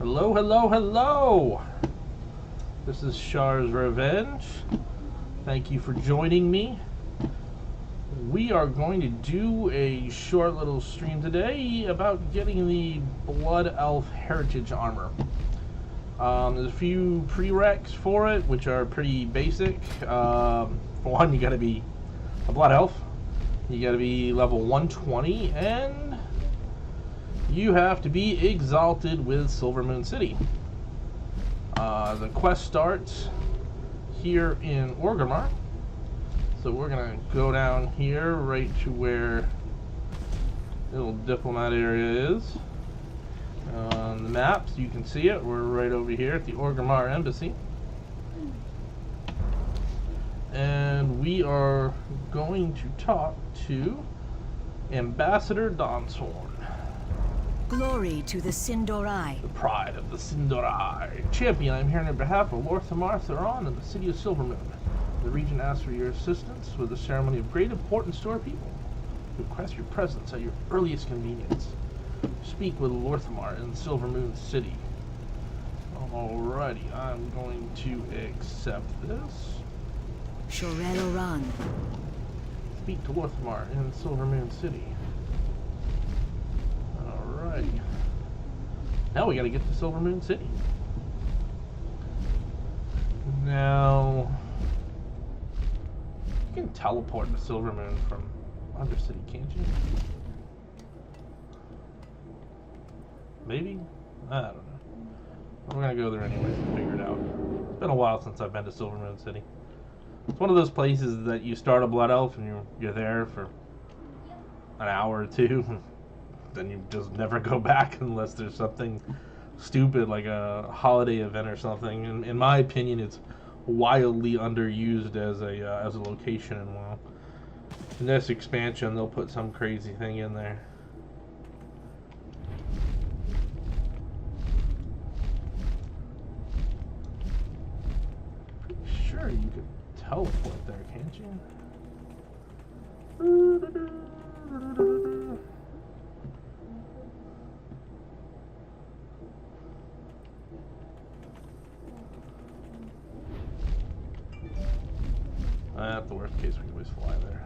Hello, hello, hello! This is Char's Revenge. Thank you for joining me. We are going to do a short little stream today about getting the Blood Elf Heritage Armor. There's a few prereqs for it, which are pretty basic. For one, you gotta be a Blood Elf. You gotta be level 120, and you have to be exalted with Silvermoon City. The quest starts here in Orgrimmar. So we're gonna go down here right to where the little diplomat area is. On the maps, you can see it. We're right over here at the Orgrimmar Embassy. And we are going to talk to Ambassador Donsworn. Glory to the Sindorai. The pride of the Sindorai. Champion, I'm here on behalf of Lord Thamar Theron and the city of Silvermoon. The region asks for your assistance with a ceremony of great importance to our people. We request your presence at your earliest convenience. Speak with Lord Thamar in Silvermoon City. Alrighty, I'm going to accept this. Shorel Oran. Speak to Lord Thamar in Silvermoon City. Alrighty. Now we gotta get to Silvermoon City. Now, you can teleport to Silvermoon from Undercity, can't you? Maybe? I don't know. We're gonna go there anyways and figure it out. It's been a while since I've been to Silvermoon City. It's one of those places that you start a Blood Elf and you're there for an hour or two. Then you just never go back unless there's something stupid like a holiday event or something. And in my opinion, it's wildly underused as a location. And well, in this expansion, they'll put some crazy thing in there. Pretty sure you could teleport there, can't you? At the worst case, we can always fly there.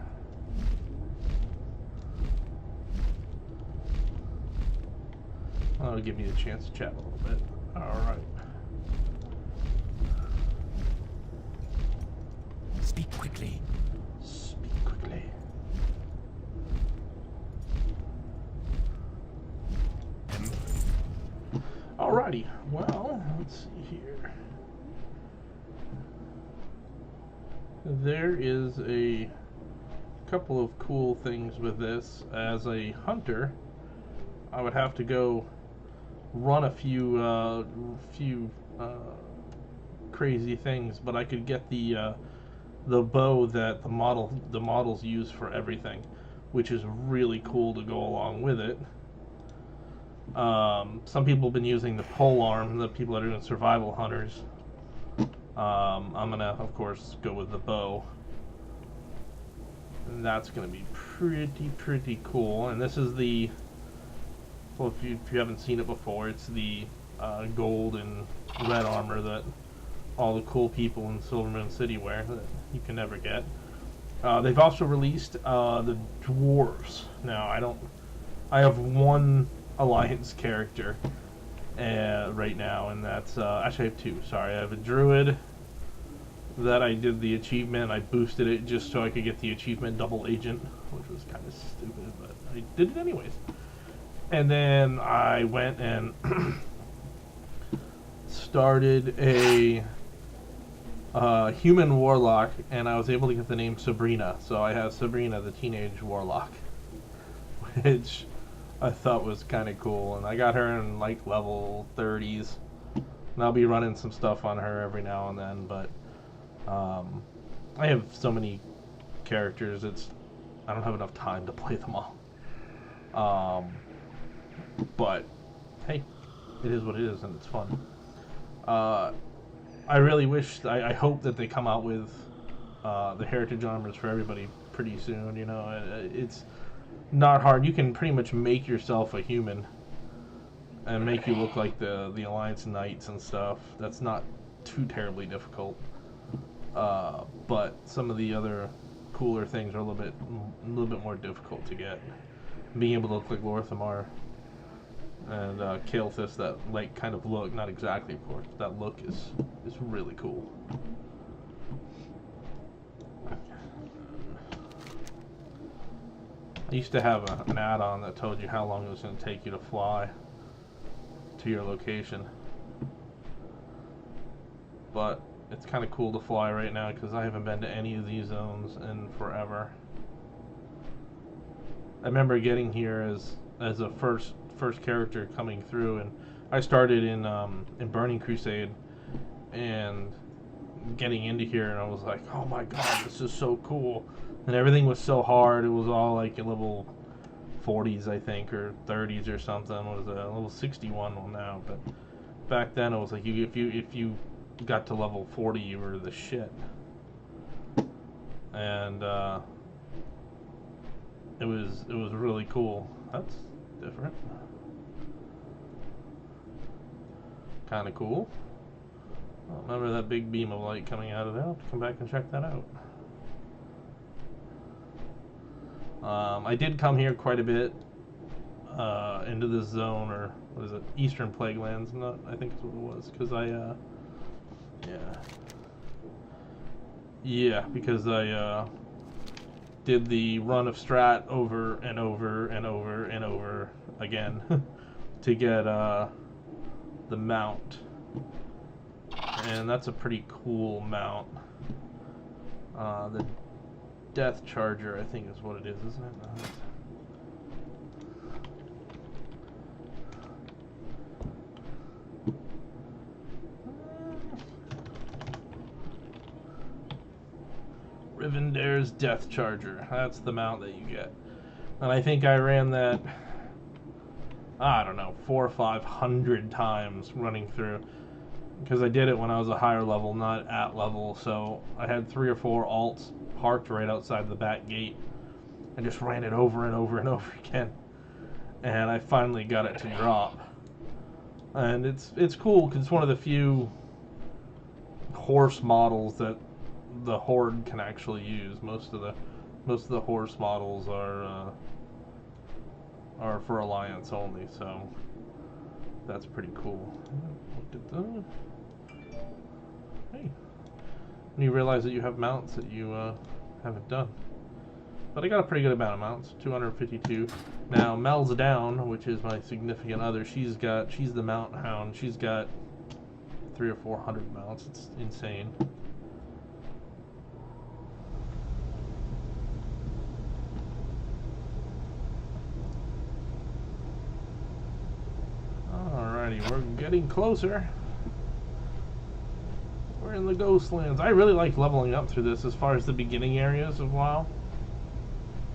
That'll give me a chance to chat a little bit. Alright. Speak quickly. Speak quickly. Alrighty. Well, let's see here. There is a couple of cool things with this. As a hunter, I would have to go run a few crazy things, but I could get the bow that the models use for everything, which is really cool to go along with it. Some people have been using the polearm, the people that are doing survival hunters. I'm gonna, of course, go with the bow. And that's gonna be pretty cool. And this is the, well, if you haven't seen it before, it's the gold and red armor that all the cool people in Silvermoon City wear that you can never get. They've also released the dwarves. Now, I have one Alliance character right now, and that's actually I have two. Sorry, I have a druid that I did the achievement. I boosted it just so I could get the achievement double agent, which was kind of stupid, but I did it anyways. And then I went and started a human warlock, and I was able to get the name Sabrina. So I have Sabrina, the teenage warlock, which I thought was kind of cool, and I got her in like level 30s, and I'll be running some stuff on her every now and then, but I have so many characters, I don't have enough time to play them all. But hey, it is what it is, and it's fun. I really wish, I hope that they come out with the heritage armors for everybody pretty soon. You know, it's not hard. You can pretty much make yourself a human and make you look like the Alliance Knights and stuff. That's not too terribly difficult. But some of the other cooler things are a little bit more difficult to get. Being able to look like Lorthamar and Kael'thas, that like kind of look, not exactly of course, but that look is really cool. I used to have an add-on that told you how long it was going to take you to fly to your location, but it's kind of cool to fly right now because I haven't been to any of these zones in forever. I remember getting here as a first character coming through, and I started in Burning Crusade, and getting into here, and I was like, oh my god, this is so cool. And everything was so hard. It was all like in level 40s, I think, or 30s or something. What was it? Level 61 now, but back then it was like if you got to level 40, you were the shit. And it was really cool. That's different. Kind of cool. Oh, remember that big beam of light coming out of there? I'll have to come back and check that out. I did come here quite a bit into this zone, or what is it? Eastern Plaguelands. I think is what it was, because because I did the run of Strat over and over and over and over again to get the mount, and that's a pretty cool mount. The Death Charger, I think is what it is, isn't it? Rivendare's Death Charger. That's the mount that you get. And I think I ran that, I don't know, 400 or 500 times running through. Because I did it when I was a higher level, not at level. So I had 3 or 4 alts parked right outside the back gate. I just ran it over and over and over again. And I finally got it to drop. And it's cool because it's one of the few horse models that the Horde can actually use. Most of the horse models are for Alliance only, so that's pretty cool. Hey, and you realize that you have mounts that you haven't done. But I got a pretty good amount of mounts, 252. Now Mel's down, which is my significant other. She's the mount hound. She's got 300 or 400 mounts. It's insane. Alrighty, we're getting closer. We're in the Ghostlands. I really like leveling up through this as far as the beginning areas of WoW.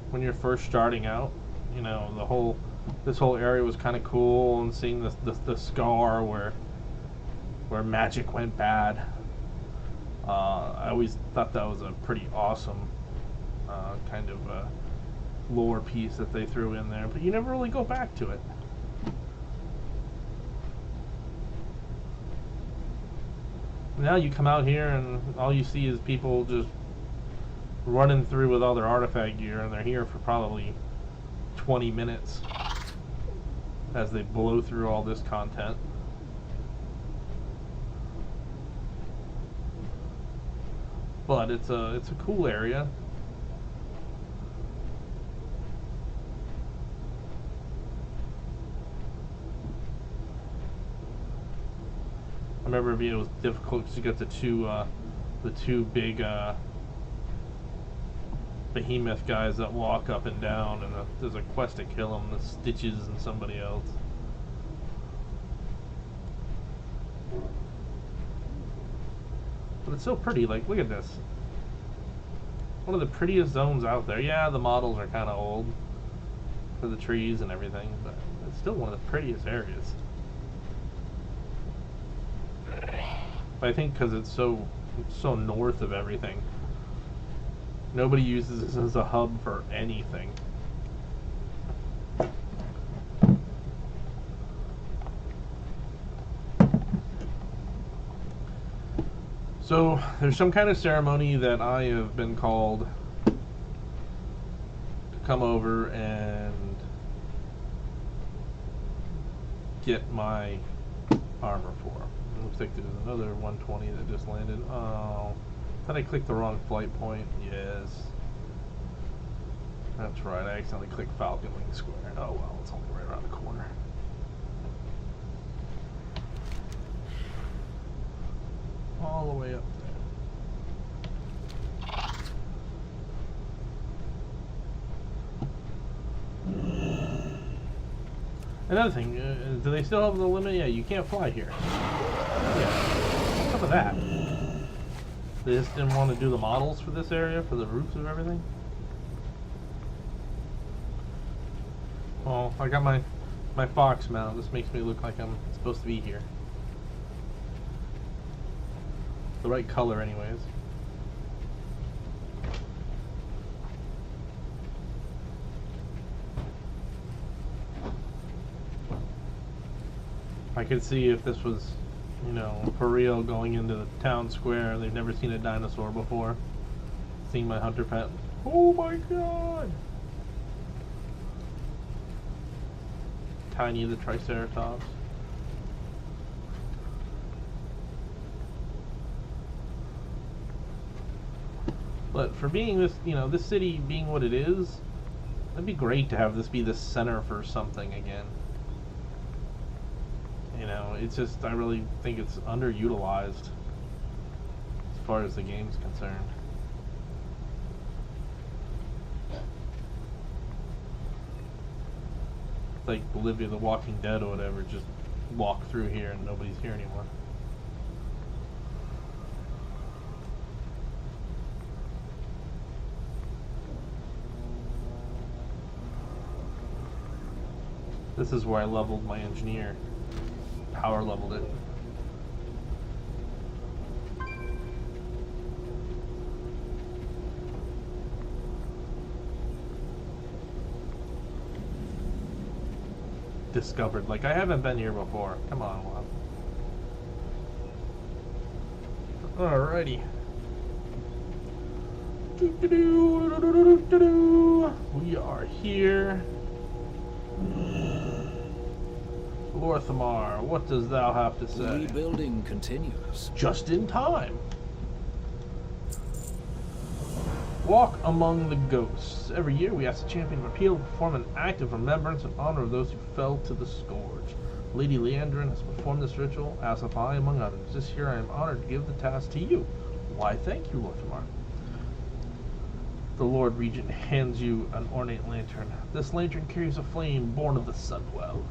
When you're first starting out, you know, this whole area was kind of cool, and seeing the scar where magic went bad. I always thought that was a pretty awesome kind of lore piece that they threw in there, but you never really go back to it. Now you come out here and all you see is people just running through with all their artifact gear, and they're here for probably 20 minutes as they blow through all this content. But it's a cool area. I remember it was difficult to get the two big behemoth guys that walk up and down, and there's a quest to kill them. The Stitches and somebody else. But it's so pretty. Like, look at this. One of the prettiest zones out there. Yeah, the models are kind of old for the trees and everything, but it's still one of the prettiest areas. I think because it's so north of everything. Nobody uses this as a hub for anything. So there's some kind of ceremony that I have been called to come over and get my armor for. It looks like there's another 120 that just landed. Oh, thought I clicked the wrong flight point. Yes. That's right, I accidentally clicked Falcon Wing Square. Oh well, it's only right around the corner. All the way up there. Another thing, do they still have the limit? Yeah, you can't fly here. Yeah, what's up with that? They just didn't want to do the models for this area, for the roofs of everything? Oh, I got my Fox mount. This makes me look like I'm supposed to be here. The right color anyways. I could see if this was, you know, for real going into the town square. They've never seen a dinosaur before. Seeing my hunter pet. Oh my god! Tiny the Triceratops. But for being this, you know, this city being what it is, it'd be great to have this be the center for something again. You know, it's just, I really think it's underutilized as far as the game's concerned. It's like Bolivia, The Walking Dead or whatever, just walk through here and nobody's here anymore. This is where I leveled my engineer. Power leveled it. Discovered. Like, I haven't been here before. Come on, love. Alrighty. We are here. Lorthamar, what does thou have to say? Rebuilding continues. Just in time. Walk among the ghosts. Every year we ask the champion of appeal to perform an act of remembrance in honor of those who fell to the scourge. Lady Leandrin has performed this ritual, as have I among others. This year I am honored to give the task to you. Why, thank you, Lorthamar. The Lord Regent hands you an ornate lantern. This lantern carries a flame born of the Sunwell.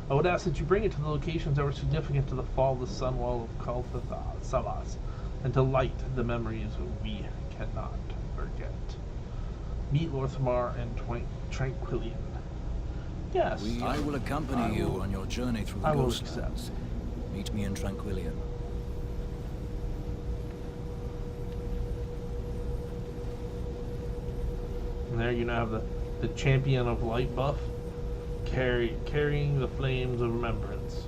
I would ask that you bring it to the locations that were significant to the fall of the Sunwell of Kalthas, and to light the memories we cannot forget. Meet Lorthamar and Tranquillian. Yes. I will accompany you on your journey through the Ghostlands. Meet me in Tranquillian. And there you now have the champion of light buff. Carrying the flames of remembrance.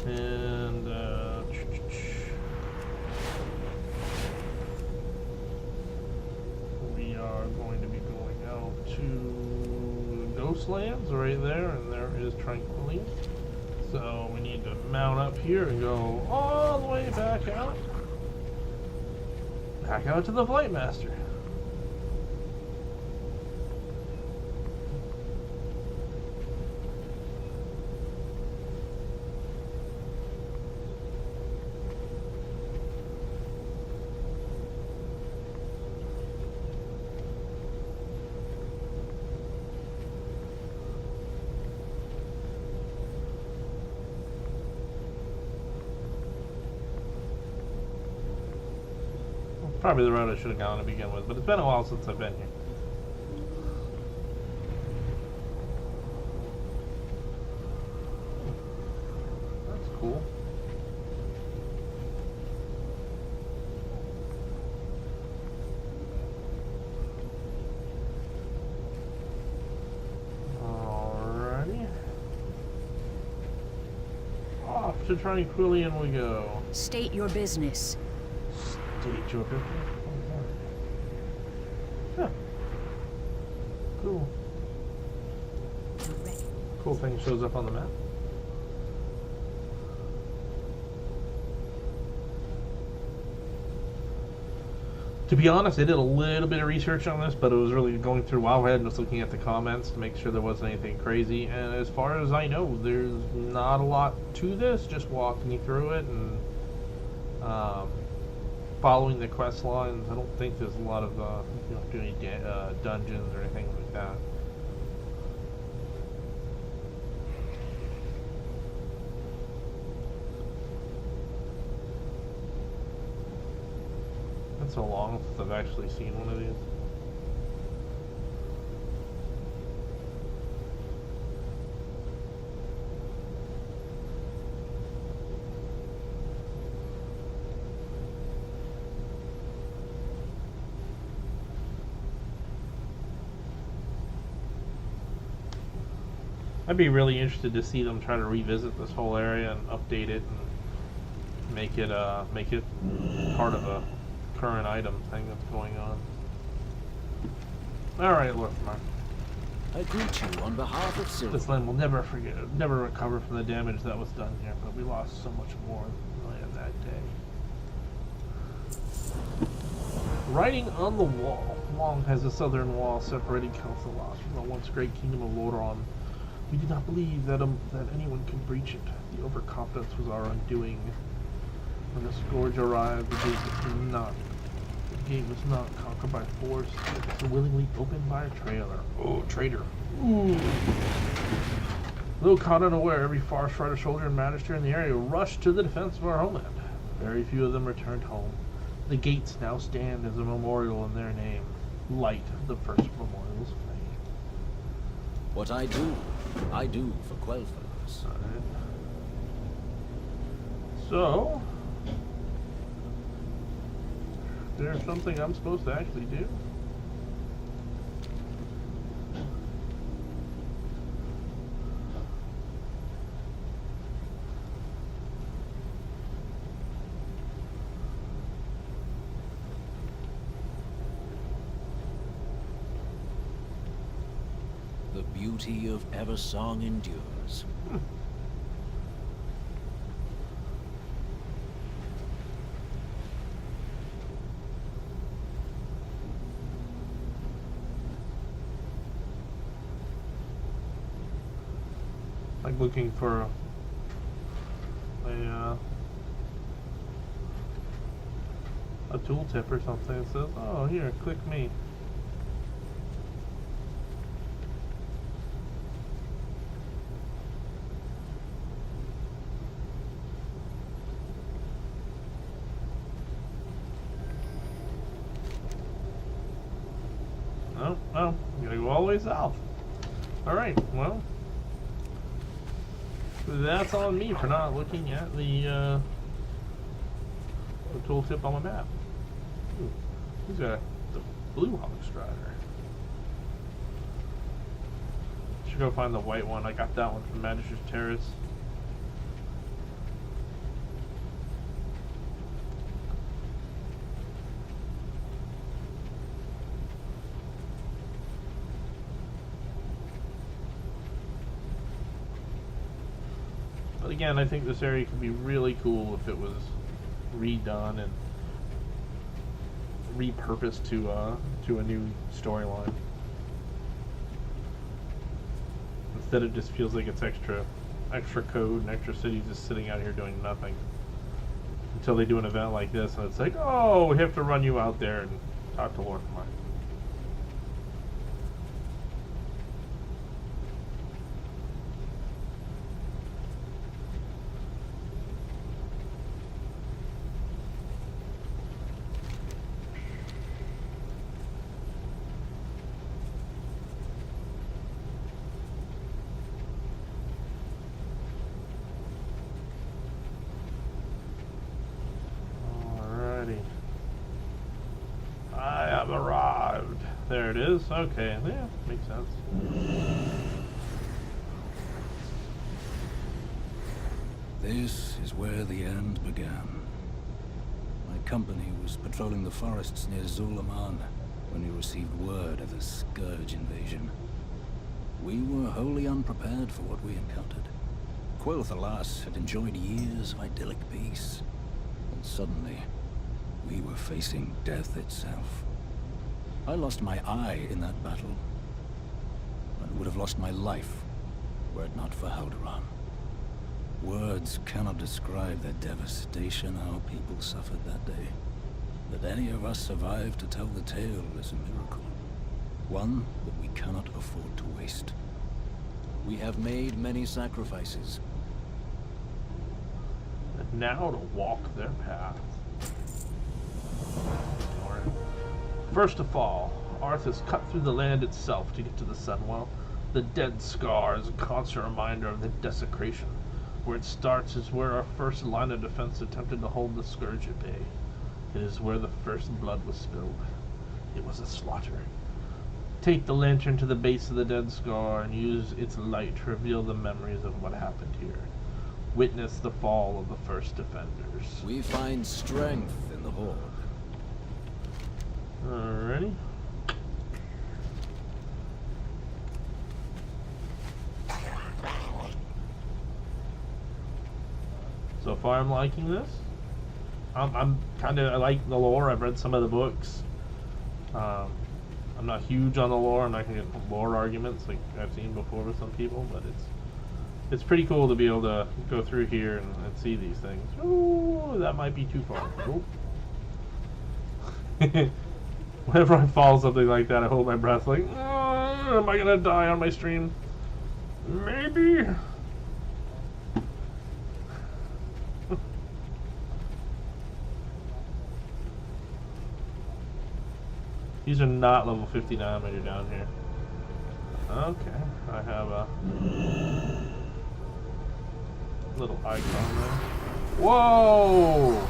And we are going to be going out to Ghostlands right there, and there is Tranquillian. So we need to mount up here and go all the way back out. Back out to the Flight Master. Probably the route I should have gone to begin with, but it's been a while since I've been here. That's cool. Alrighty. Off to Tranquillian we go. State your business. get you up here. Yeah. Cool. Cool thing shows up on the map. To be honest, I did a little bit of research on this, but it was really going through Wowhead and just looking at the comments to make sure there wasn't anything crazy. And as far as I know, there's not a lot to this, just walking you through it and following the quest lines. I don't think there's a lot of doing dungeons or anything like that. It's so long since I've actually seen one of these. I'd be really interested to see them try to revisit this whole area and update it and make it part of a current item thing that's going on. Alright, look, Mark. I greet you on behalf of Silver. This land will never recover from the damage that was done here, but we lost so much more land that day. Writing on the wall. Long has the southern wall separated Kel'Thuzad from the once great kingdom of Lordaeron. We did not believe that anyone could breach it. The overconfidence was our undoing. When the scourge arrived, the gate was not conquered by force. It was willingly opened by a traitor. Oh, traitor. Ooh. Little caught unaware, every far strider soldier and magistrate in the area rushed to the defense of our homeland. Very few of them returned home. The gates now stand as a memorial in their name. Light of the first memorial's flame. What I do for Quel'Thas. Alright. So, there's something I'm supposed to actually do. The beauty of Eversong endures. Like looking for a tooltip or something. It says, "Oh, here, click me." Oh, well, I'm gonna go all the way south. Alright, well, that's on me for not looking at the tooltip on my map. Ooh, he's got the blue hog strider. Should go find the white one. I got that one from Magister's Terrace. But again, I think this area could be really cool if it was redone and repurposed to a new storyline. Instead, it just feels like it's extra code and extra cities just sitting out here doing nothing until they do an event like this, and it's like, oh, we have to run you out there and talk to Lord Mike. Arrived. There it is. Okay, yeah, makes sense. This is where the end began. My company was patrolling the forests near Zulaman when we received word of the Scourge invasion. We were wholly unprepared for what we encountered. Quoth, alas, had enjoyed years of idyllic peace, and suddenly we were facing death itself. I lost my eye in that battle, and would have lost my life were it not for Haldoran. Words cannot describe the devastation our people suffered that day. That any of us survived to tell the tale is a miracle. One that we cannot afford to waste. We have made many sacrifices. And now to walk their path. First of all, Arthas cut through the land itself to get to the Sunwell. The dead scar is a constant reminder of the desecration. Where it starts is where our first line of defense attempted to hold the Scourge at bay. It is where the first blood was spilled. It was a slaughter. Take the lantern to the base of the dead scar and use its light to reveal the memories of what happened here. Witness the fall of the first defenders. We find strength in the Horde. Alrighty. So far I'm liking this. I'm kind of, I like the lore. I've read some of the books. I'm not huge on the lore. I'm not going to get lore arguments like I've seen before with some people, but it's pretty cool to be able to go through here and see these things. Ooh, that might be too far. Whenever I fall something like that, I hold my breath like, oh, am I going to die on my stream? Maybe. These are not level 59 when you're down here. Okay, I have a little icon there. Whoa!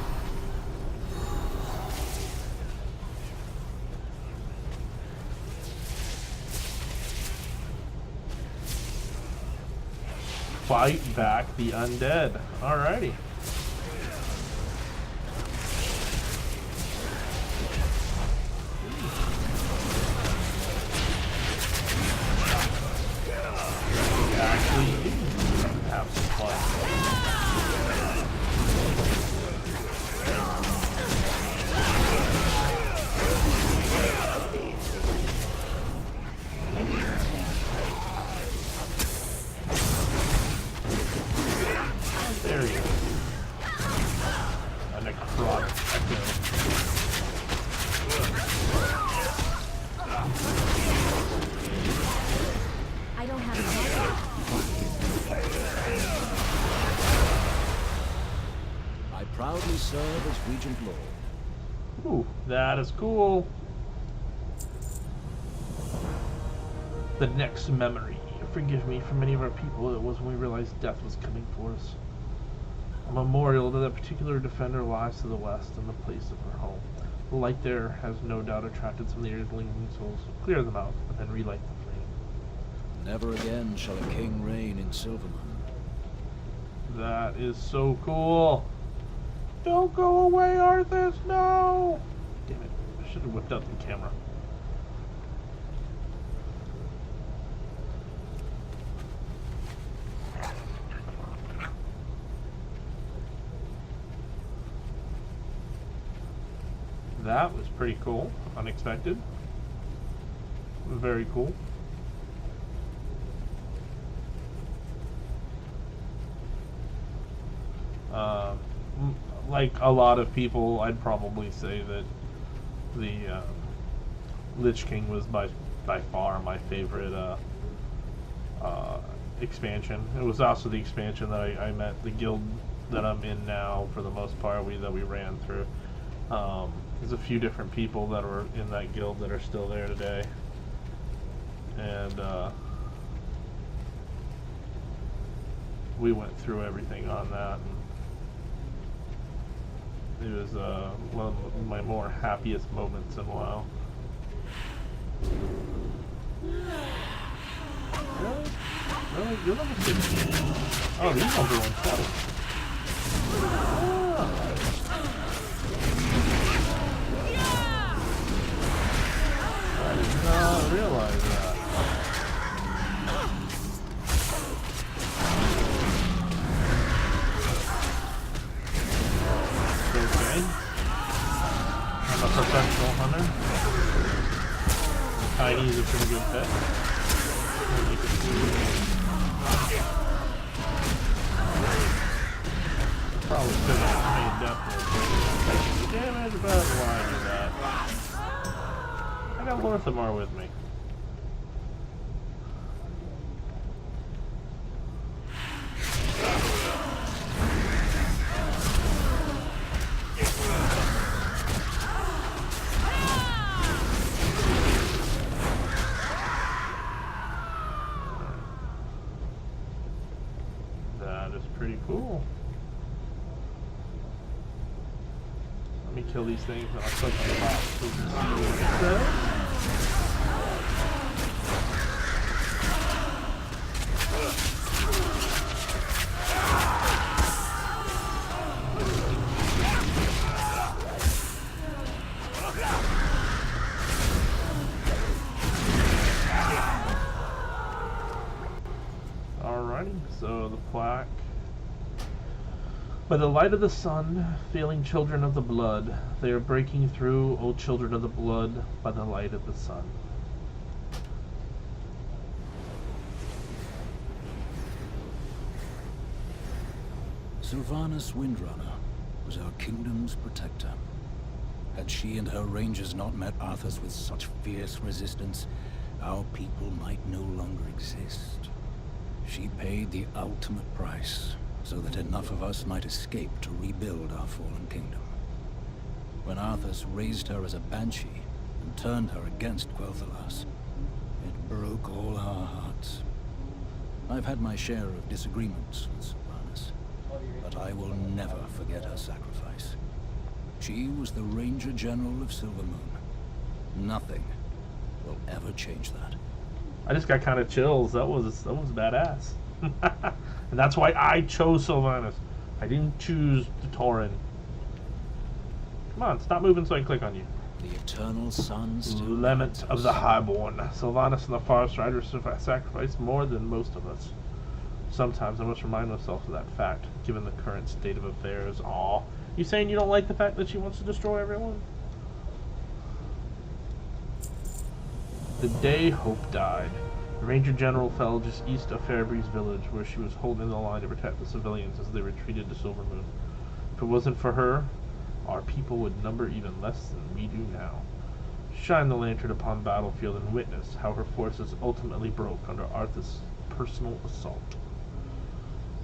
Fight back the undead. Alrighty. Have some fun. There you go. A necrotic echo. I don't have a I proudly serve as Regent Lord. Ooh, that is cool. The next memory. Forgive me for many of our people, it was when we realized death was coming for us. A memorial to that particular defender lies to the west in the place of her home. The light there has no doubt attracted some of the Earthling souls. Clear them out, and then relight the flame. Never again shall a king reign in Silverman. That is so cool. Don't go away, Arthas, no! Damn it, I should have whipped out the camera. That was pretty cool. Unexpected. Very cool. Like a lot of people, I'd probably say that the Lich King was by far my favorite expansion. It was also the expansion that I met the guild that I'm in now for the most part. That we ran through. There's a few different people that were in that guild that are still there today, and we went through everything on that. And it was one of my more happiest moments in a while. Really? Really? You're level 60. Oh, these ones are 120. Ah. I'm a professional hunter. Tiny is a pretty good pet. You can probably could have made definitely damage, but why do that? I got Lorthamar with me. Pretty cool. Let me kill these things and I'll click on the box so you can see what it says. Alrighty, so the plaque. By the light of the sun, failing children of the blood, they are breaking through, O children of the blood, by the light of the sun. Sylvanas Windrunner was our kingdom's protector. Had she and her rangers not met Arthas with such fierce resistance, our people might no longer exist. She paid the ultimate price, so that enough of us might escape to rebuild our fallen kingdom. When Arthas raised her as a banshee and turned her against Quel'Thalas, it broke all our hearts. I've had my share of disagreements with Sylvanas, but I will never forget her sacrifice. She was the Ranger General of Silvermoon. Nothing will ever change that. I just got kind of chills. That was badass. And that's why I chose Sylvanas. I didn't choose the Tauren. Come on, stop moving so I can click on you. The eternal sun still Lament of the Highborn. Sylvanas and the Forest Riders sacrificed more than most of us. Sometimes I must remind myself of that fact, given the current state of affairs. Aw. You saying you don't like the fact that she wants to destroy everyone? The day Hope died. The Ranger General fell just east of Fairbreeze Village, where she was holding the line to protect the civilians as they retreated to Silvermoon. If it wasn't for her, our people would number even less than we do now. Shine the lantern upon the battlefield and witness how her forces ultimately broke under Arthas' personal assault.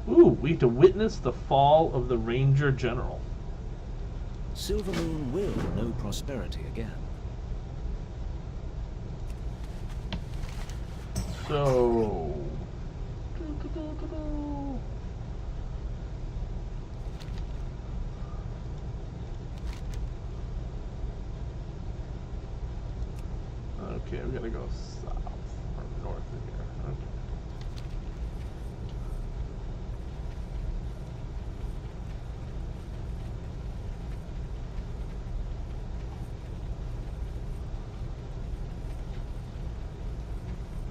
Ooh, we have to witness the fall of the Ranger General. Silvermoon will know prosperity again. So... Okay, we gotta go south or north of here. Okay.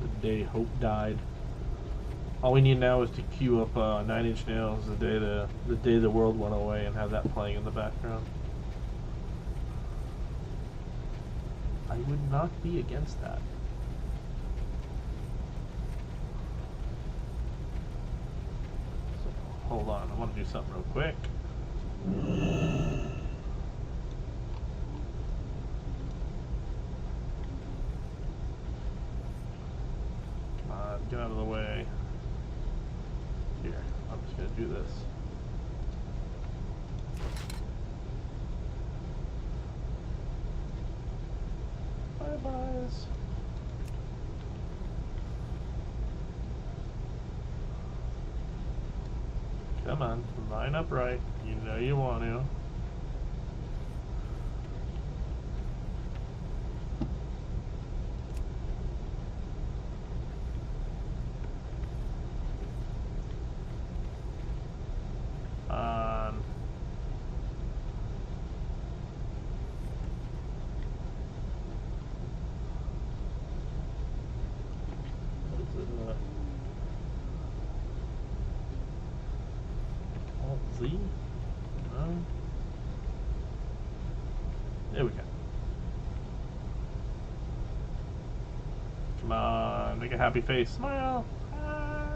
The day Hope died. All we need now is to queue up 9 Inch Nails, the day the world went away, and have that playing in the background. I would not be against that. So, hold on, I want to do something real quick. Come on, get out of the way. Here, I'm just going to do this. Bye-byes. Come on, line up right. You know you want to. Z? No. There we go. Make a happy face. Smile. Ah.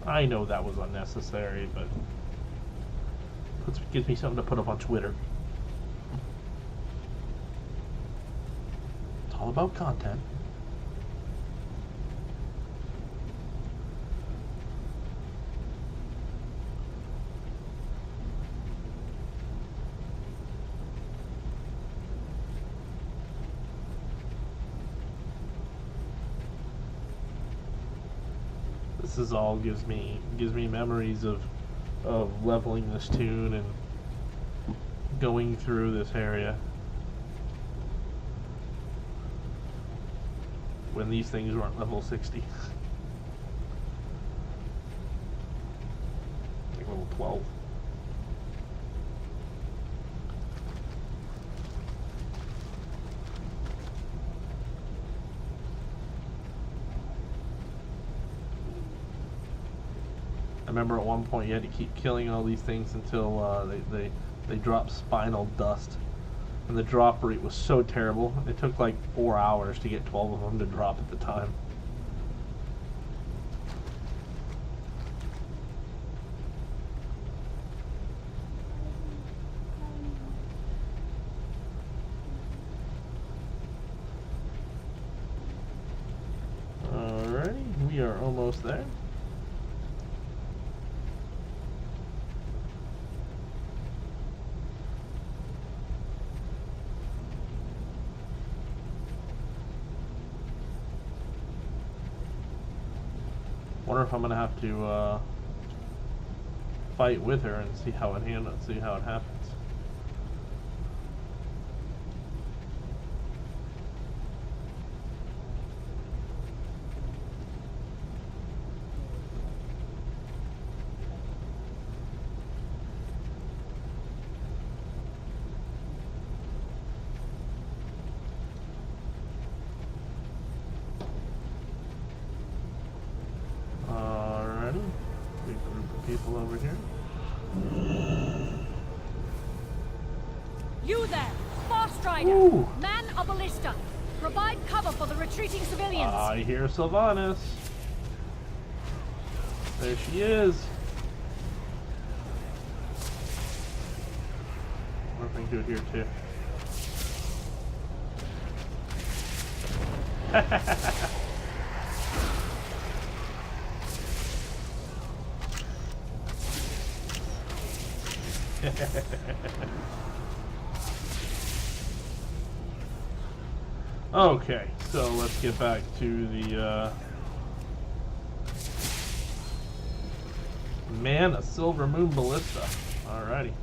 I know that was unnecessary, but gives me something to put up on Twitter. It's all about content. This is all gives me memories of leveling this tune and going through this area when these things weren't level 60. Like level 12. I remember at one point you had to keep killing all these things until they dropped spinal dust, and the drop rate was so terrible. It took like 4 hours to get 12 of them to drop at the time. Alrighty, we are almost there. Wonder if I'm gonna have to fight with her and see how it happens. People over here. You there, Fast Rider! Ooh. Man a ballista! Provide cover for the retreating civilians! I hear Sylvanas. There she is. What if I can do it here too? Okay, so let's get back to the man, a silver moon ballista. Alrighty.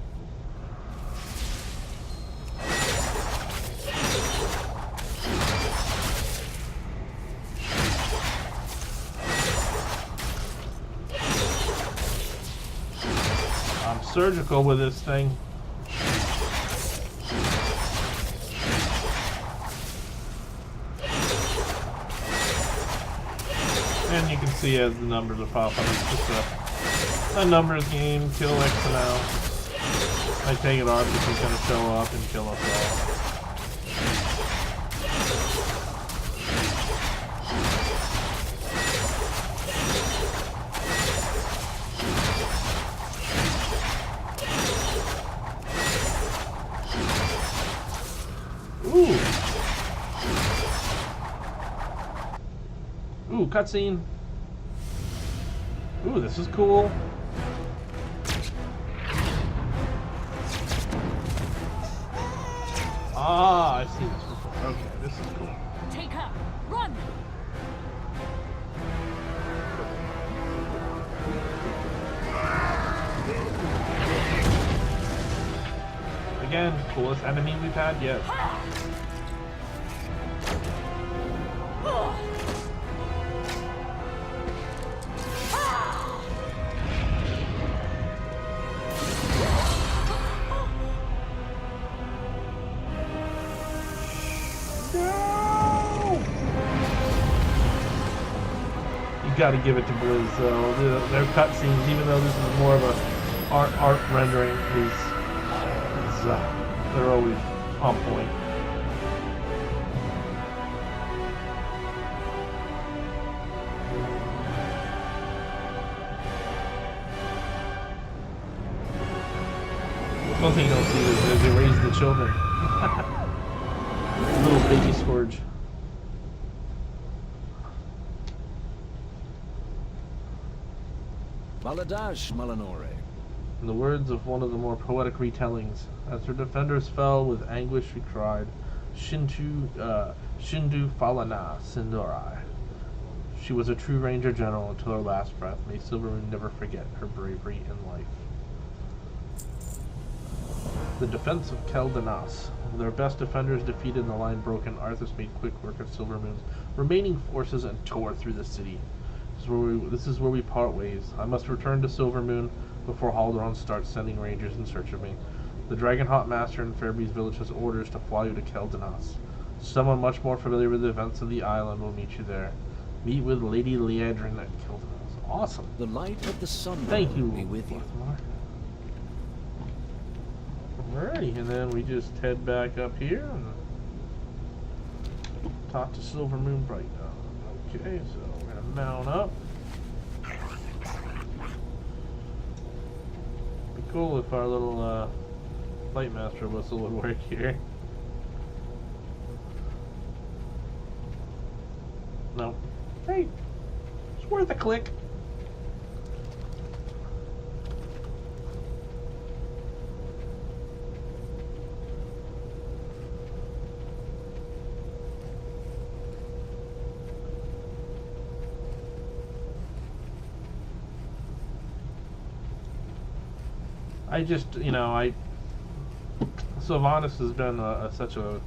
I'm surgical with this thing. And you can see as the numbers are popping, it's just a numbers game, kill X amount. I take it Arthur is going to show up and kill us all. Ooh, cutscene. Ooh, this is cool. Ah, I've seen this before. Okay, this is cool. Take her! Run! Again, coolest enemy we've had yet. You got to give it to Blizz though. Their cutscenes, even though this is more of a art rendering, is they're always on point. One thing you don't see is they raise the children. Little baby Scourge. Baladash Malanore. In the words of one of the more poetic retellings, as her defenders fell with anguish she cried, Shindu Falana Sindorai. She was a true Ranger General until her last breath. May Silvermoon never forget her bravery in life. The defense of Keldanas. Their best defenders defeated and the line broken, Arthas made quick work of Silvermoon's remaining forces and tore through the city. This is where we part ways. I must return to Silvermoon before Haldoran starts sending rangers in search of me. The Dragonhawk Master in Fairbreeze Village has orders to fly you to Keldanas. Someone much more familiar with the events of the island will meet you there. Meet with Lady Liadrin at Keldanas. Awesome. The light of the sun Thank you. be with you. Alrighty, and then we just head back up here and talk to Silvermoon Bright. Okay, so we're gonna mount up. Be cool if our little Flight Master whistle would work here. No. Hey, it's worth a click. I just, you know, Sylvanas has been such a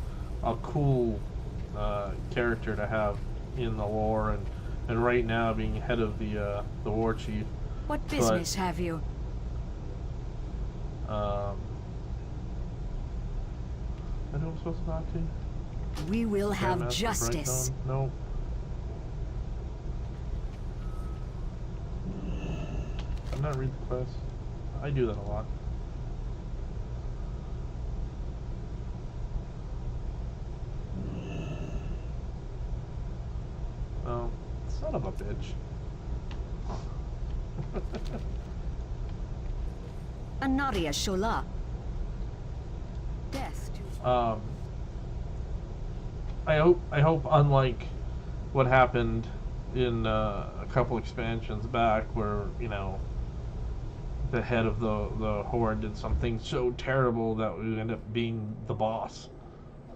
cool character to have in the lore, and right now being head of the war chief. What business have you? I know I'm supposed to talk to. We will have Grandmaster justice. Brightstone? No. I'm not reading the quest. I do that a lot. Oh, son of a bitch. Anaria Shola. Death to... I hope unlike what happened in a couple expansions back where, you know, the head of the Horde did something so terrible that we end up being the boss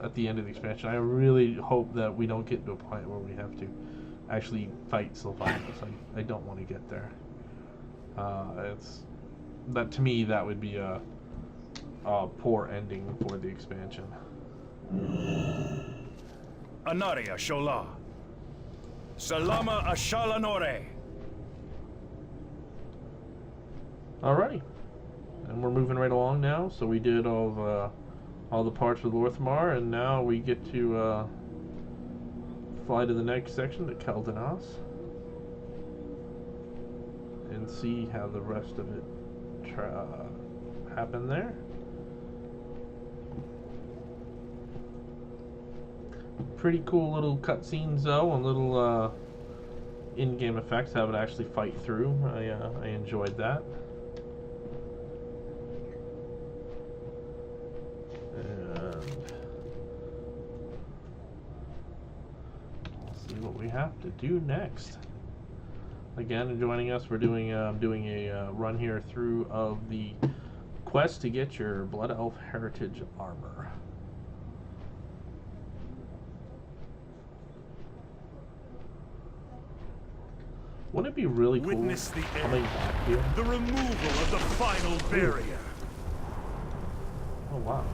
at the end of the expansion. I really hope that we don't get to a point where we have to actually fight Sylvanas. I don't want to get there. To me, that would be a poor ending for the expansion. Anaria Shola. Salama Ashalanore. Alrighty, and we're moving right along now. So we did all the parts of Lorthmar, and now we get to fly to the next section, to Keldanas, and see how the rest of it happen there. Pretty cool little cutscenes though, and little in-game effects. How it actually fight through. I enjoyed that. What we have to do next. Again, joining us, we're doing a run here through of the quest to get your Blood Elf Heritage armor. Wouldn't it be really cool Witness the coming back here? The removal of the final barrier. Oh wow.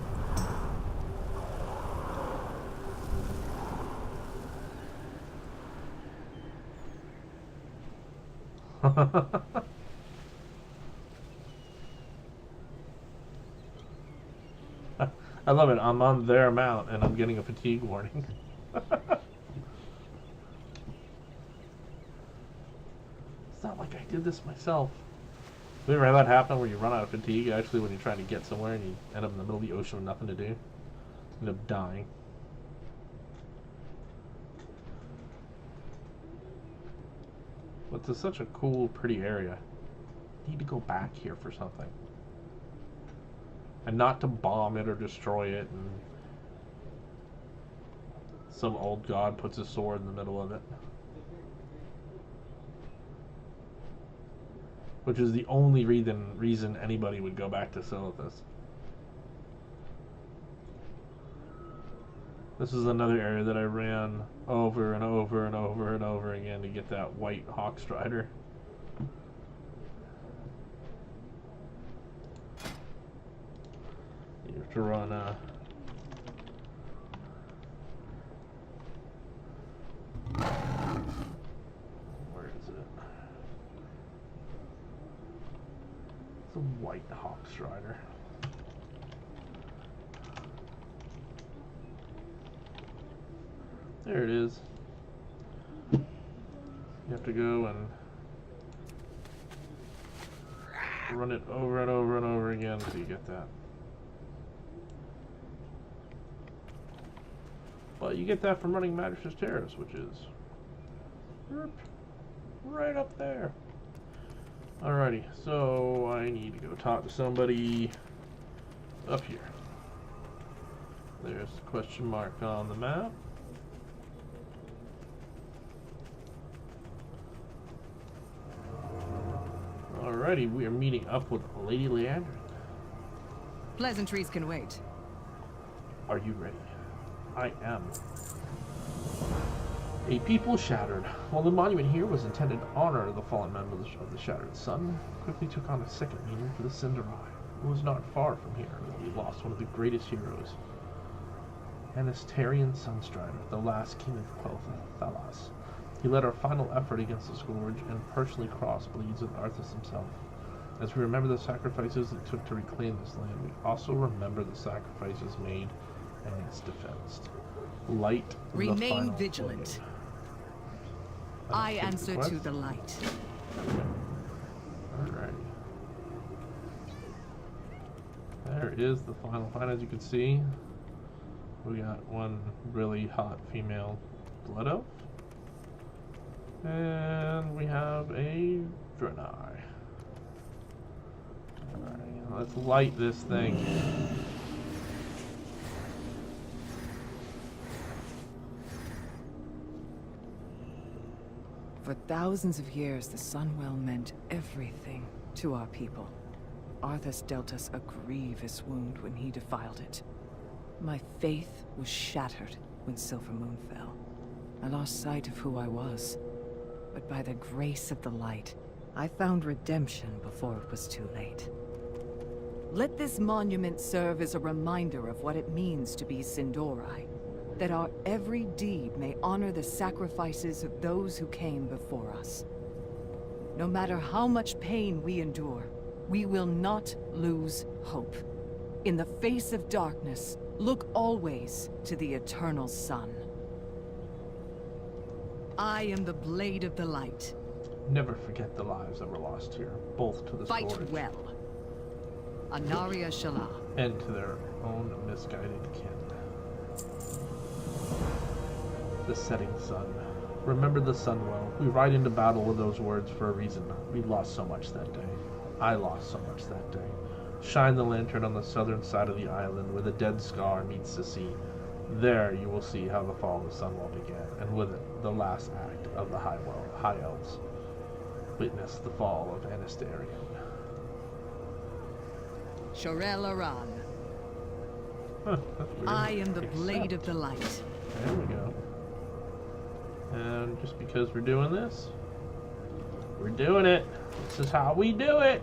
I love it. I'm on their mount and I'm getting a fatigue warning. It's not like I did this myself. Have you ever had that happen where you run out of fatigue, actually, when you're trying to get somewhere and you end up in the middle of the ocean with nothing to do? End up dying. But it's such a cool, pretty area. I need to go back here for something. And not to bomb it or destroy it and some old god puts a sword in the middle of it. Which is the only reason anybody would go back to Silithus. This is another area that I ran over and over and over and over again to get that white hawk strider. You have to run where is it? It's a white hawk strider. There it is. You have to go and run it over and over and over again until you get that. But you get that from running Madras's Terrace, which is right up there. Alrighty, so I need to go talk to somebody up here. There's the question mark on the map. Alrighty, we are meeting up with Lady Leandrin. Pleasantries can wait. Are you ready? I am. A people shattered. While the monument here was intended to honor the fallen members of the Shattered Sun, quickly took on a second meaning for the Cinderai. It was not far from here that we lost one of the greatest heroes, Anastarian Sunstrider, the last king of Quel'Thalas. He led our final effort against the Scourge and personally crossed blades with Arthas himself. As we remember the sacrifices it took to reclaim this land, we also remember the sacrifices made in its defense. Light Remain vigilant. I answer to the light. Alright. There is the final fight. As you can see, we got one really hot female blood elf. And we have a Draenei. Alright, let's light this thing. For thousands of years, the Sunwell meant everything to our people. Arthas dealt us a grievous wound when he defiled it. My faith was shattered when Silvermoon fell. I lost sight of who I was. But by the grace of the light, I found redemption before it was too late. Let this monument serve as a reminder of what it means to be Sin'dorei, that our every deed may honor the sacrifices of those who came before us. No matter how much pain we endure, we will not lose hope. In the face of darkness, look always to the eternal sun. I am the Blade of the Light. Never forget the lives that were lost here, both to the Fight Scourge well. Anaria Shala. and to their own misguided kin. The setting sun. Remember the sun well. We ride into battle with those words for a reason. We lost so much that day. I lost so much that day. Shine the lantern on the southern side of the island where the dead scar meets the sea. There you will see how the fall of the Sunwell began, and with it, the last act of the High Elves. Witness the fall of Anastarian. Shorel Aran. Huh, that's weird. I am the Blade of Except- the Light. There we go. And just because we're doing this, we're doing it. This is how we do it.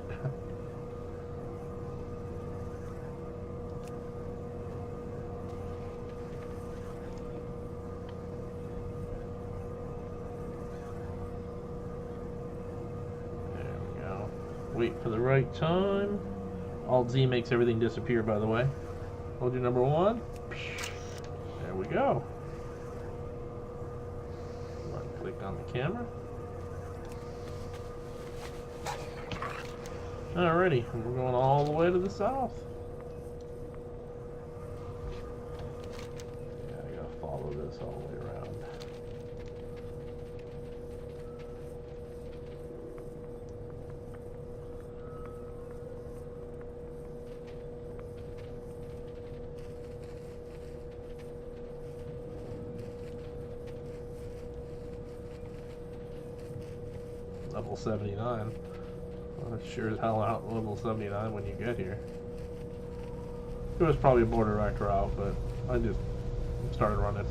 There we go. Wait for the right time. Alt Z makes everything disappear, by the way. Hold your number one. There we go. Right click on the camera. Alrighty, we're going all the way to the south. Yeah, I gotta follow this all the way around. Level 79. Well, it's sure as hell out level 79 when you get here. It was probably a border direct route, but I just started running.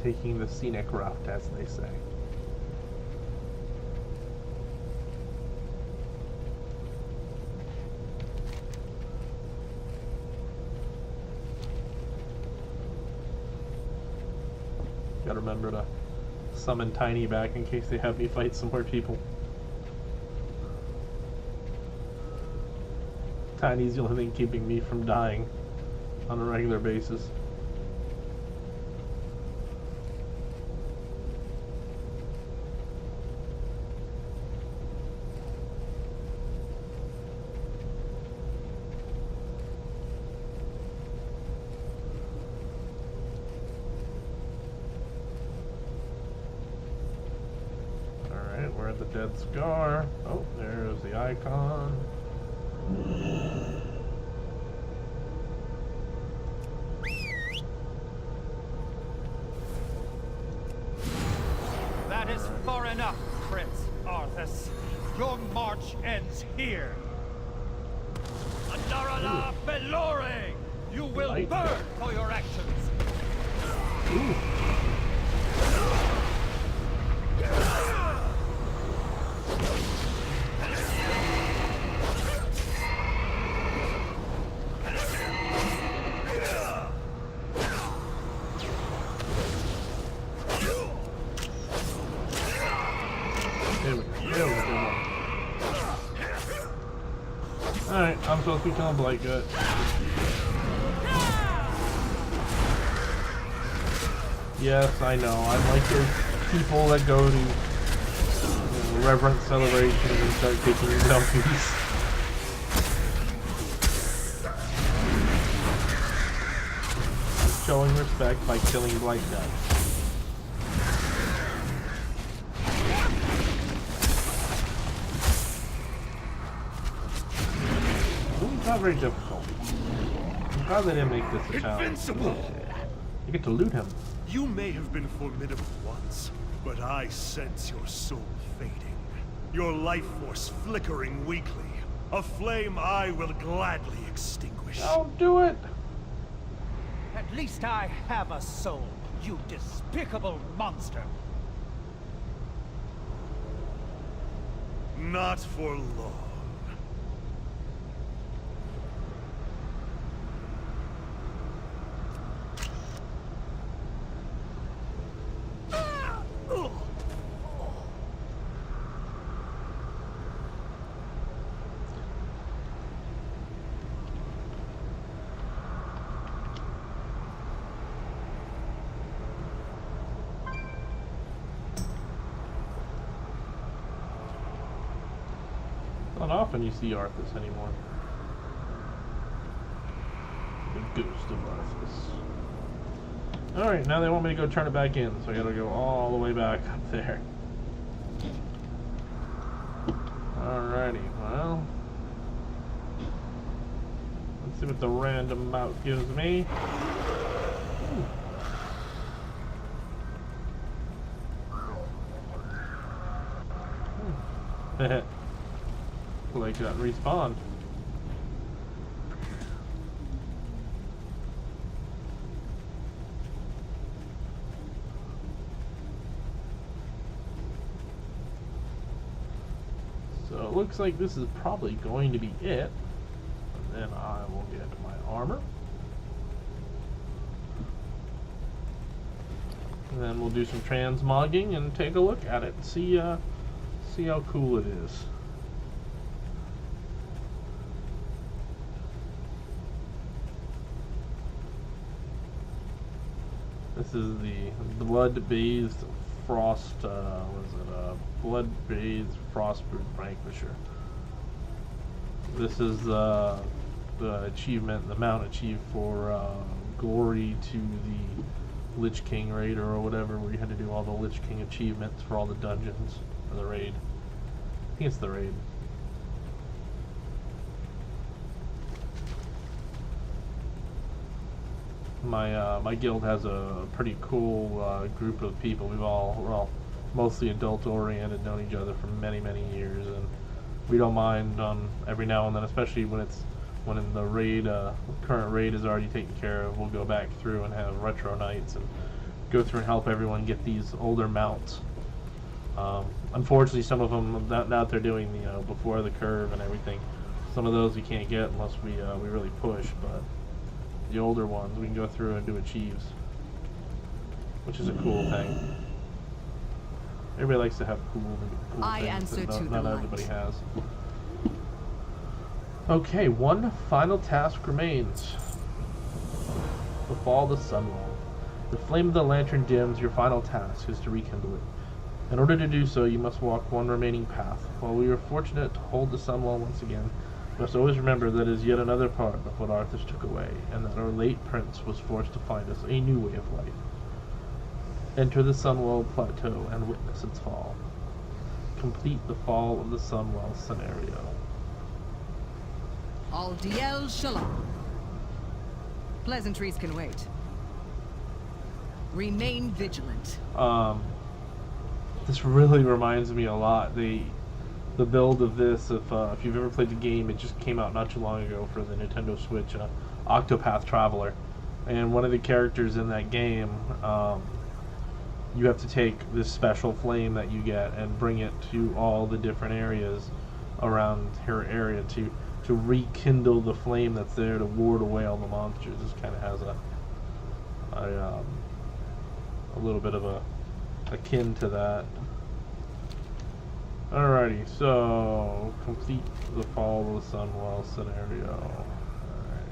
Taking the scenic route, as they say. Gotta remember to summon Tiny back in case they have me fight some more people. Tiny's the only thing keeping me from dying on a regular basis. We're at the Dead Scar. Oh, there's the icon. That is far enough, Prince Arthas. Your march ends here. Andarala Belore! You will Light. burn for your actions. Ooh. Alright, I'm supposed to be killing Blakegut. Yes, I know. I'm like those people that go to reverent celebrations and start taking selfies. Showing respect by killing Blakegut. Not very difficult. I'm glad they didn't make this a challenge. Invincible! You get to loot him. You may have been formidable once, but I sense your soul fading. Your life force flickering weakly. A flame I will gladly extinguish. Don't do it! At least I have a soul, you despicable monster. Not for long. Not often you see Arthas anymore. The ghost of Arthas. Alright, now they want me to go turn it back in, so I gotta go all the way back up there. Alrighty, well. Let's see what the random mount gives me. Like got respawned. So it looks like this is probably going to be it. And then I will get my armor. And then we'll do some transmogging and take a look at it and see how cool it is. This is the blood-bathed frost. What is it? Blood-bathed frostbird vanquisher. This is the achievement, the mount achieved for glory to the Lich King raider or whatever, where you had to do all the Lich King achievements for all the dungeons for the raid. I think it's the raid. My guild has a pretty cool group of people. We're all mostly adult oriented, known each other for many years, and we don't mind every now and then, especially when the raid current raid is already taken care of. We'll go back through and have retro nights and go through and help everyone get these older mounts. Unfortunately, some of them now that they're doing the before the curve and everything, some of those we can't get unless we really push, but the older ones we can go through and do achieves, which is a cool thing. Everybody likes to have cool things that not everybody has. Okay, one final task remains. Befall the Sunwell. The flame of the lantern dims. Your final task is to rekindle it. In order to do so, you must walk one remaining path. While we are fortunate to hold the Sunwell once again, we must always remember that it is yet another part of what Arthas took away, and that our late prince was forced to find us a new way of life. Enter the Sunwell Plateau and witness its fall. Complete the fall of the Sunwell scenario. Al Diel Shalom. Pleasantries can wait. Remain vigilant. This really reminds me a lot. The build of this, if you've ever played the game, it just came out not too long ago for the Nintendo Switch, Octopath Traveler. And one of the characters in that game, you have to take this special flame that you get and bring it to all the different areas around her area to rekindle the flame that's there to ward away all the monsters. This kind of has a little bit of a akin to that. Alrighty, so complete the fall of the Sunwell scenario. Alright.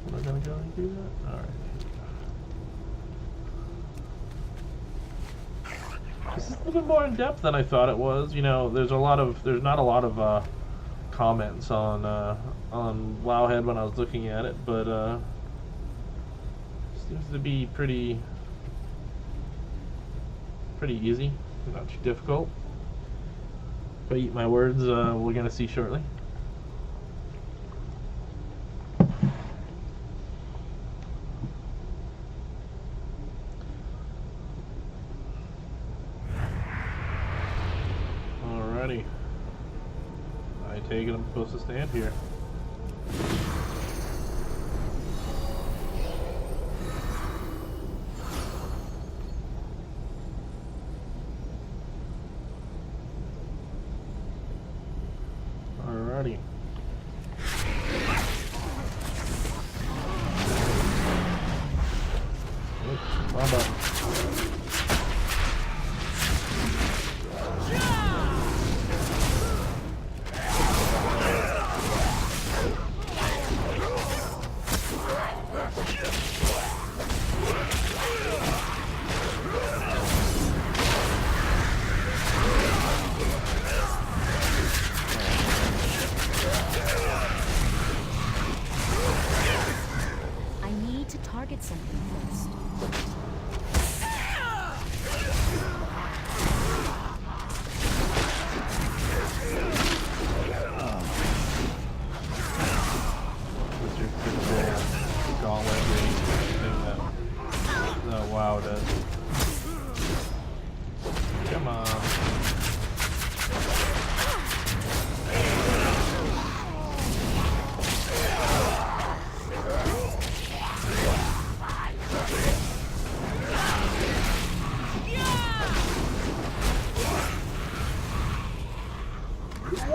Am I gonna go and do that? Alright. This is a little bit more in depth than I thought it was. You know, there's not a lot of comments on Wowhead when I was looking at it, but seems to be pretty easy, not too difficult. If I eat my words, we're gonna see shortly. Alrighty. I take it I'm supposed to stand here. Alrighty. Oops, wrong button. Target something first. What's your typical gauntlet thing that WoW does? Come on.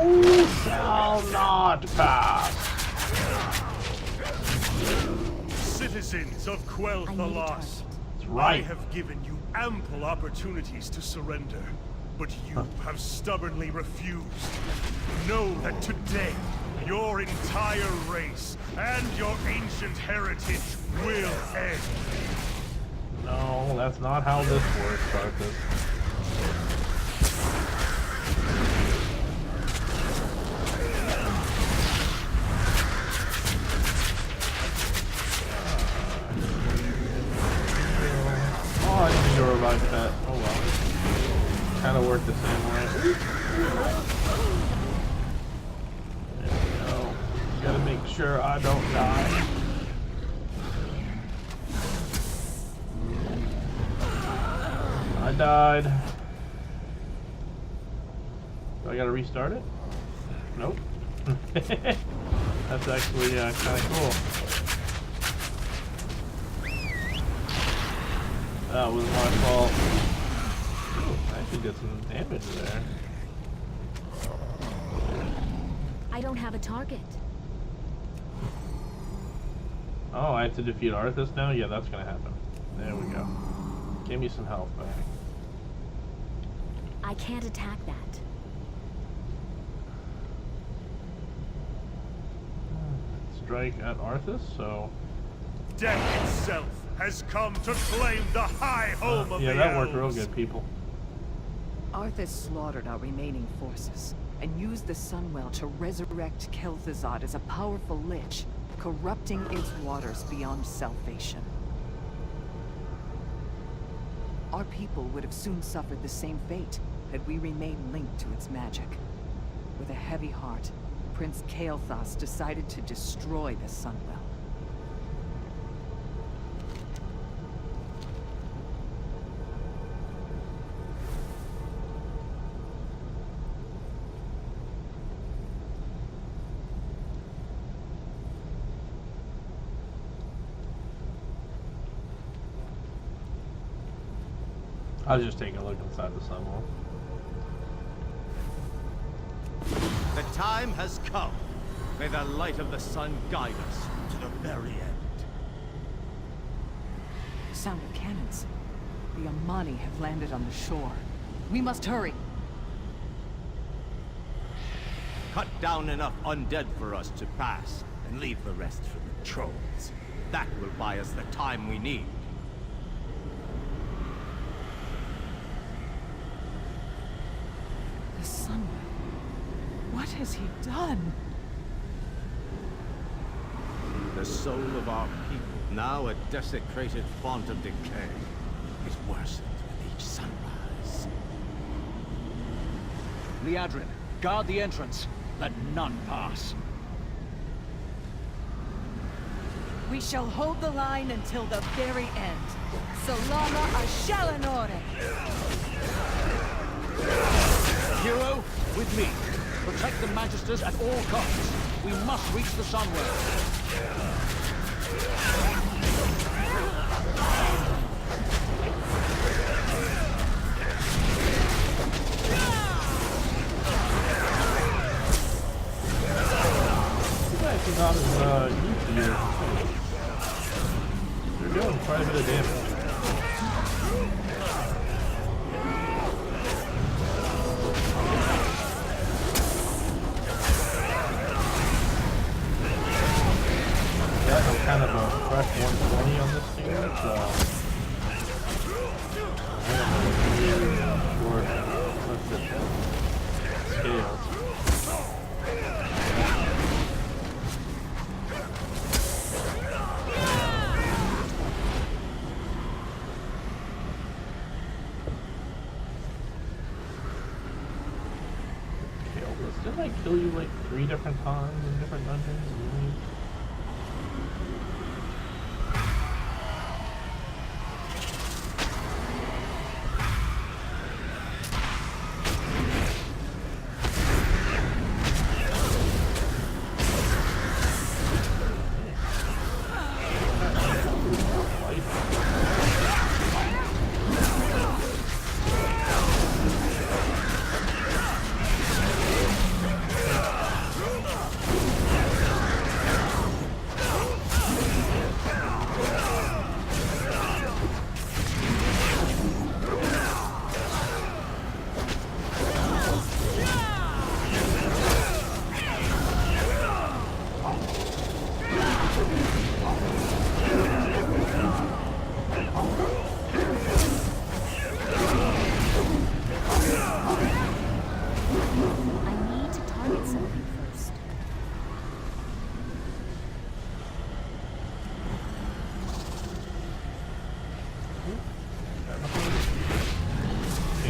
You shall not pass. Citizens of Quel'Thalas, That's right. I have given you ample opportunities to surrender. but you have stubbornly refused. Know that today, your entire race and your ancient heritage will end. No, that's not how this works, Arthas. Oh, I didn't mean to revive that. Oh well. Kind of worked the same way. There we go. Gotta make sure I don't die. I died. Do I gotta restart it? Nope. That's actually kind of cool. That was my fault. Ooh, I actually did some damage there. I don't have a target. Oh, I have to defeat Arthas now? Yeah, that's gonna happen. There we go. Give me some health back. I can't attack that. Strike at Arthas, so... Death itself has come to claim the high home of the elves. Yeah, that worked real good, people. Arthas slaughtered our remaining forces and used the Sunwell to resurrect Kel'Thuzad as a powerful lich, corrupting its waters beyond salvation. Our people would have soon suffered the same fate had we remained linked to its magic. With a heavy heart, Prince Kael'thas decided to destroy the Sunwell. I was just taking a look inside the Sunwell. The time has come. May the light of the sun guide us to the very end. Sound of cannons. The Amani have landed on the shore. We must hurry. Cut down enough undead for us to pass, and leave the rest for the trolls. That will buy us the time we need. The Sunwell. What has he done? The soul of our people, now a desecrated font of decay, is worsened with each sunrise. Liadrin, guard the entrance. Let none pass. We shall hold the line until the very end. Solana Ashalanore! Hero, with me. Protect the Magisters at all costs. We must reach the Sunwell. It's not as easy as they're doing quite a bit of damage. Yeah, I'm kind of a fresh 120 on this thing, so let's just scale. Didn't I kill you like 3 different times in different dungeons? Really?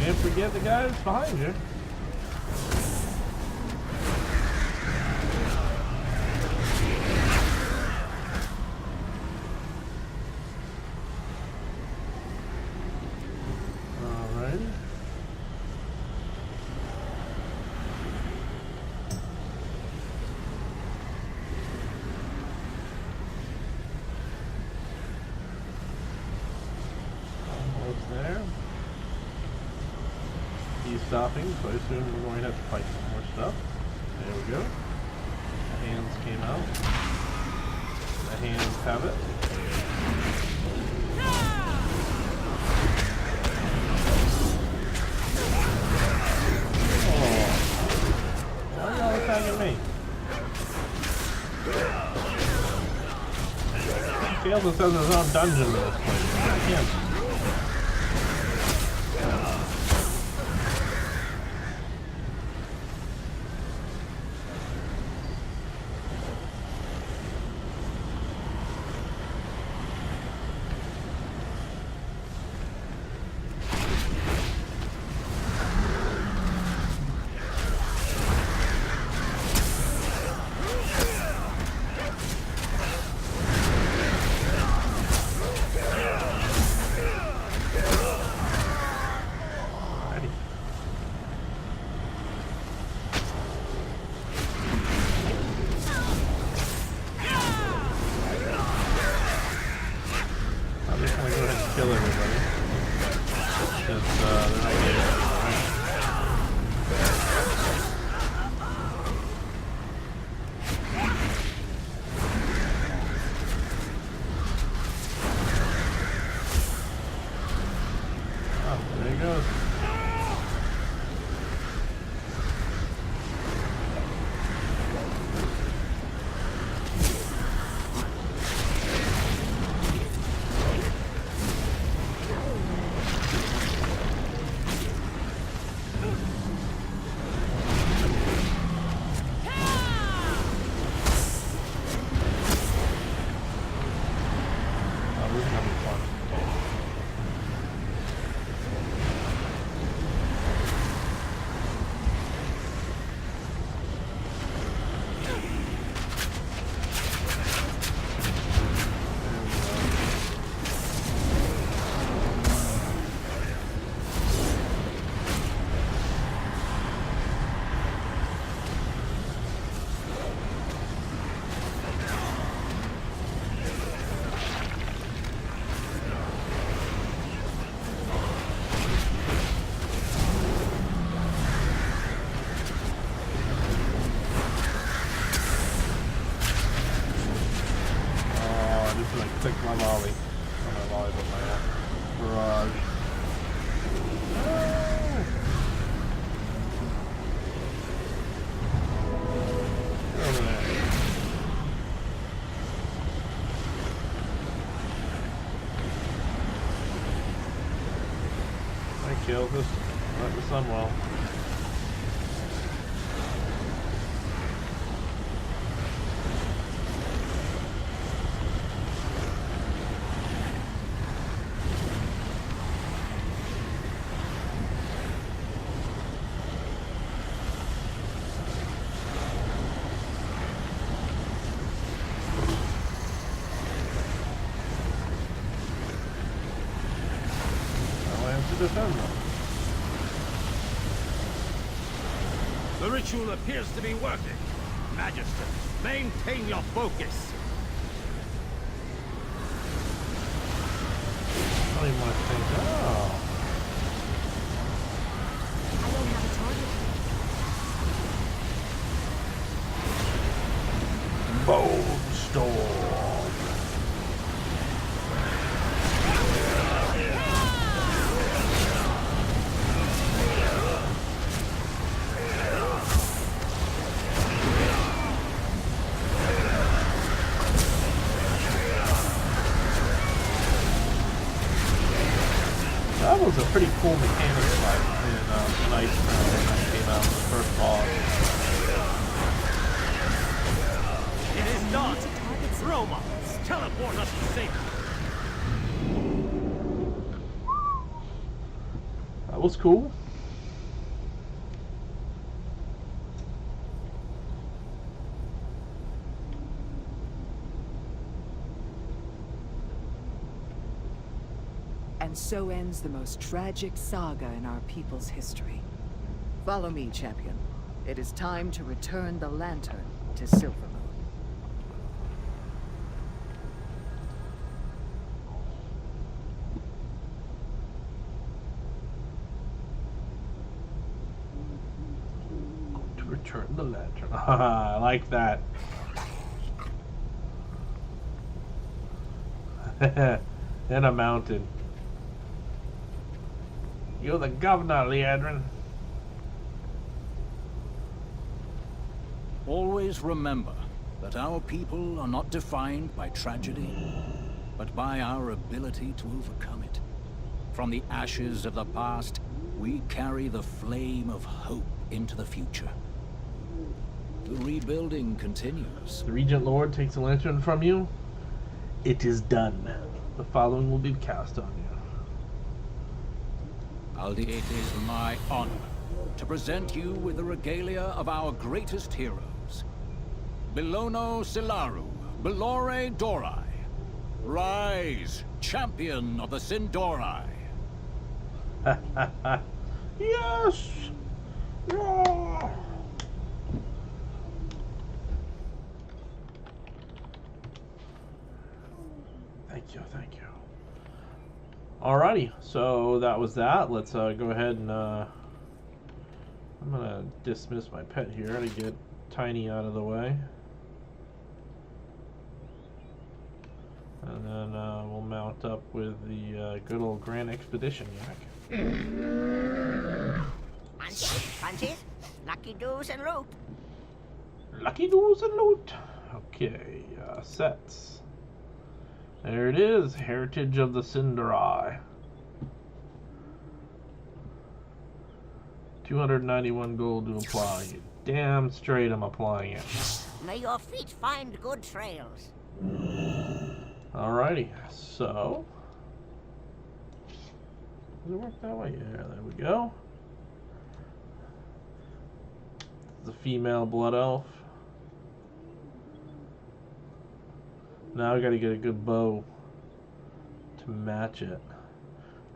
Can't forget the guy that's behind you. Alrighty. Almost there. He's stopping, so I assume we're going to have to fight some more stuff. There we go. The hands came out. The hands have it. Oh. Why are y'all attacking me? Tails has his own dungeon in this place. I can't. Kill everybody. Because they're not getting it. Oh, there he goes. Click my volley. Not my volley, but my barrage. Oh. Get over there. I killed this. Let the sun well. The ritual appears to be working. Magister, maintain your focus. I don't even want to think. Oh. I don't have a target. Bold storm. That was a pretty cool mechanic fight in Ice when that came out, the first boss. It is done. Roma, teleport us to safety. That was cool. so ends the most tragic saga in our people's history. Follow me, champion. It is time to return the lantern to Silvermoon. To return the lantern. I like that. In a mountain. You're the governor, Leandrin. Always remember that our people are not defined by tragedy, but by our ability to overcome it. From the ashes of the past, we carry the flame of hope into the future. The rebuilding continues. The Regent Lord takes the lantern from you. It is done. The following will be cast on you. Aldi, it is my honor to present you with the regalia of our greatest heroes. Belono Silaru, Belore Dorai. Rise, champion of the Sindorai. Yes! Yeah! Thank you, thank you. Alrighty, so that was that. Let's go ahead and I'm gonna dismiss my pet here to get Tiny out of the way. And then we'll mount up with the good old Grand Expedition Yak. Punches, lucky doos and loot. Lucky doos and loot. Okay, sets. There it is, Heritage of the Sindarai. 291 gold to apply. Damn straight I'm applying it. May your feet find good trails. Alrighty, so... Does it work that way? Yeah, there we go. The female blood elf. Now I gotta get a good bow to match it.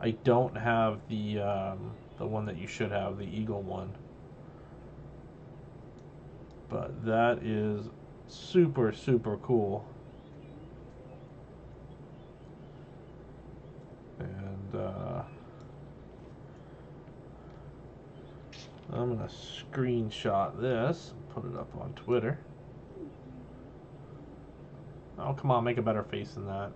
I don't have the one that you should have, the eagle one. But that is super, super cool. And I'm gonna screenshot this and put it up on Twitter. Oh, come on, make a better face than that.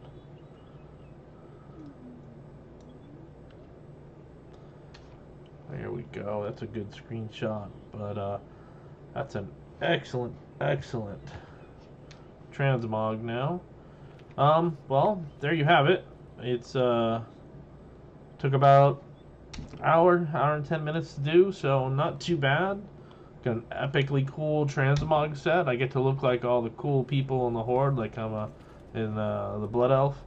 There we go. That's a good screenshot. But that's an excellent, excellent transmog now. Well, there you have it. It's took about hour and 10 minutes to do, so not too bad. Got an epically cool transmog set. I get to look like all the cool people in the Horde, like I'm in the Blood Elf.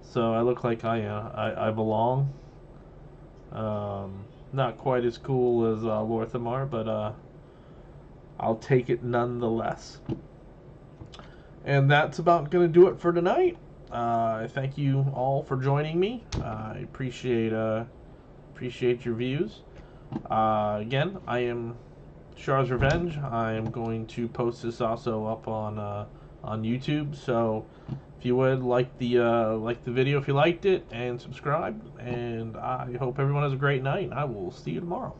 So I look like I belong. Not quite as cool as Lorthamar, but I'll take it nonetheless. And that's about going to do it for tonight. Thank you all for joining me. I appreciate your views. Again, I am Char's Revenge. I am going to post this also up on YouTube. So if you would like the video if you liked it, and subscribe. And I hope everyone has a great night. I will see you tomorrow.